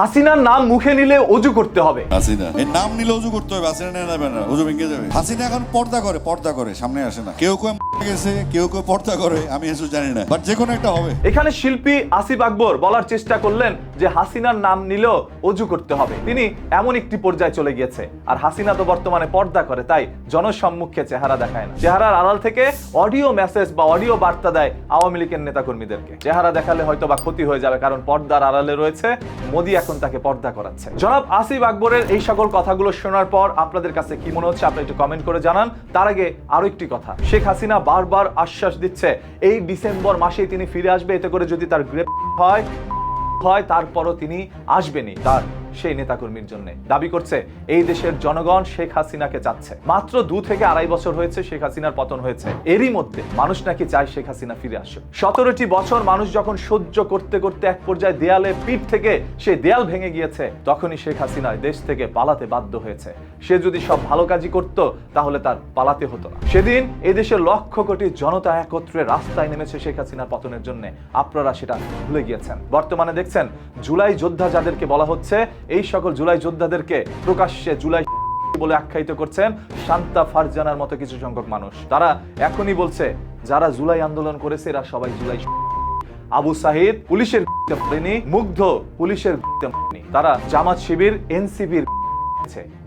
হাসিনার নাম মুখে নিলে অজু করতে হবে। হাসিনা এই নাম নিলে অজু করতে হবে, হাসিনা নিয়ে যাবে না, অজু ভেঙে যাবে। হাসিনা এখন পর্দা করে সামনে আসে না। কেউ গেছে, কেউ পর্দা করে, আমি এসব জানি না, বাট যে কোনো একটা হবে। এখানে শিল্পী আসিফ আকবর বলার চেষ্টা করলেন যে হাসিনার নাম নিলেও অজু করতে হবে। তিনি এমন একটি পর্যায়ে চলে গিয়েছে। আর হাসিনা তো বর্তমানে পর্দা করে, তাই জনসম্মুখে চেহারা দেখায় না। চেহারার আড়াল থেকে অডিও মেসেজ বা অডিও বার্তা দেয় আওয়ামী লীগের নেতাকর্মীদেরকে। চেহারা দেখালে হয়তো বা ক্ষতি হয়ে যাবে, কারণ পর্দার আড়ালে রয়েছে মোদি, এখন তাকে পর্দা করাচ্ছে। জনাব আসিফ আকবরের এই সকল কথাগুলো শোনার পর আপনাদের কাছে কি মনে হচ্ছে আপনি একটু কমেন্ট করে জানান। তার আগে আরো একটি কথা, শেখ হাসিনা বারবার আশ্বাস দিচ্ছে এই ডিসেম্বর মাসেই তিনি ফিরে আসবে, এতে করে যদি তার গ্রেপ্তার হয় তারপরও তিনি আসবেনই তার সেই নেতাকর্মীর জন্য। দাবি করছে এই দেশের জনগণ শেখ হাসিনাকে চাচ্ছে। মাত্র 2 থেকে 2.5 বছর হয়েছে শেখ হাসিনার পতন হয়েছে, এরই মধ্যে মানুষ নাকি চায় শেখ হাসিনা ফিরে আসুক। 17টি বছর মানুষ যখন সহ্য করতে করতে এক পর্যায়ে দেয়ালে পিঠ থেকে সেই দেয়াল ভেঙে গিয়েছে, তখনই শেখ হাসিনা দেশ থেকে পালাতে বাধ্য হয়েছে। সে যদি সব ভালো কাজই করত তাহলে তার পালাতে হতো না। সেদিন এদেশের লক্ষ কোটি জনতা একত্রে রাস্তায় নেমেছে শেখ হাসিনার পতনের জন্য। আপনারা সেটা ভুলে গিয়েছেন। বর্তমানে দেখছেন জুলাই যোদ্ধা যাদেরকে বলা হচ্ছে, এই সকল জুলাই যোদ্ধাদেরকে প্রকাশ্যে জুলাই বলে আখ্যায়িত করছেন শান্তা ফারজানার মতো কিছু সংখ্যক মানুষ। তারা এখনই বলছে যারা জুলাই আন্দোলন করেছে এরা সবাই জুলাই। আবু সাহিদ পুলিশের মুগ্ধ পুলিশের, তারা জামাত শিবির এনসিপির,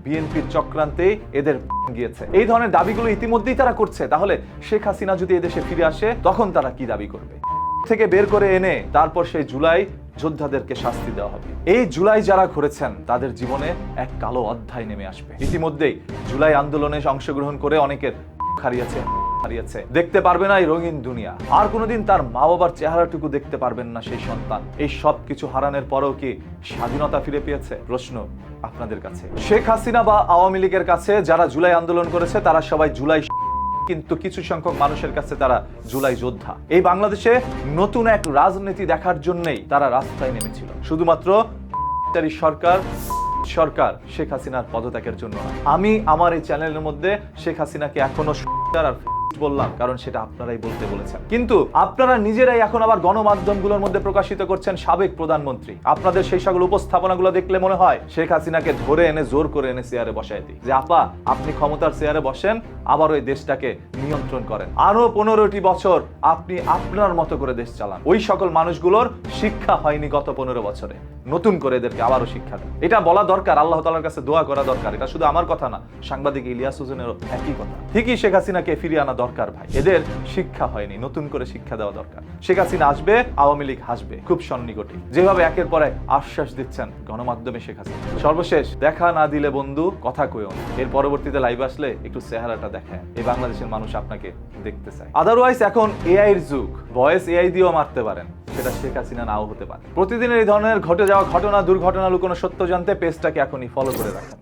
বিএনপির চক্রান্তে এদের গিয়েছে। এই ধরনের দাবিগুলো ইতিমধ্যেই তারা করছে। তাহলে শেখ হাসিনা যদি এদেশে ফিরে আসে তখন তারা কি দাবি করবে? থেকে বের করে এনে তারপর সেই জুলাই যোদ্ধাদেরকে শাস্তি দেওয়া হবে। এই জুলাই যারা করেছেন তাদের জীবনে এক কালো অধ্যায় নেমে আসবে। ইতিমধ্যেই জুলাই আন্দোলনে অংশগ্রহণ করে অনেকের হারিয়েছে, দেখতে পারবে না এই রঙিন দুনিয়া। আর কোনোদিন তার মা বাবার চেহারাটুকু দেখতে পারবেন না সেই সন্তান। এই সব কিছু হারানোর পরেও কি স্বাধীনতা ফিরে পেয়েছে? প্রশ্ন আপনাদের কাছে। শেখ হাসিনা বা আওয়ামী লীগের কাছে যারা জুলাই আন্দোলন করেছে তারা সবাই জুলাই, কিন্তু কিছু সংখ্যক মানুষের কাছে তারা জুলাই যোদ্ধা। এই বাংলাদেশে নতুন এক রাজনীতি দেখার জন্যই তারা রাস্তায় নেমেছিল, শুধুমাত্র সরকার শেখ হাসিনার পদত্যাগের জন্য। আমি আমার এই চ্যানেলের মধ্যে শেখ হাসিনাকে এখনো আর বললাম, কারণ সেটা আপনারাই বলতে বলেছেন। কিন্তু আপনারা নিজেরাই এখন আবার গণমাধ্যমগুলোর মধ্যে প্রকাশিত করছেন সাবেক প্রধানমন্ত্রী। আপনাদের সেই সকল উপস্থাপনাগুলো দেখলে মনে হয় শেখ হাসিনাকে ধরে এনে জোর করে এনে চেয়ারে বসায় দিই, যে আপা আপনি ক্ষমতার চেয়ারে বসেন, আবার ওই দেশটাকে নিয়ন্ত্রণ করেন, আরো 15টি বছর আপনি আপনার মতো করে দেশ চালান। ওই সকল মানুষগুলোর শিক্ষা হয়নি গত 15 বছরে, নতুন করে এদেরকে আবারও শিক্ষা দেন। এটা বলা দরকার, আল্লাহ তাআলার কাছে দোয়া করা দরকার। এটা শুধু আমার কথা না, সাংবাদিক ইলিয়াস হোসেনেরও একই কথা। ঠিকই শেখ হাসিনাকে ফিরিয়ে আনা দরকার ভাই, এদের শিক্ষা হয়নি, নতুন করে শিক্ষা দেওয়া দরকার। শেখ হাসিনা আসবে, আওয়ামী লীগ হাসবে, খুব সন্নিকটে। যেভাবে একের পর এক আশ্বাস দিচ্ছেন গণমাধ্যমে শেখ হাসিনা। সর্বশেষ, দেখা না দিলে বন্ধু কথা কইও না। এর পরবর্তীতে লাইভ আসলে একটু চেহারাটা দেখায়, এই বাংলাদেশের মানুষ আপনাকে দেখতে চায়। আদারওয়াইজ এখন এআই এর যুগ, ভয়েস এআই দিয়েও মারতে পারেন, সেটা শেখ হাসিনা নাও হতে পারে। প্রতিদিনের এই ধরনের ঘটে যাওয়া ঘটনা, দুর্ঘটনা লুকোনো সত্য জানতে পেজটাকে এখনই ফলো করে রাখুন।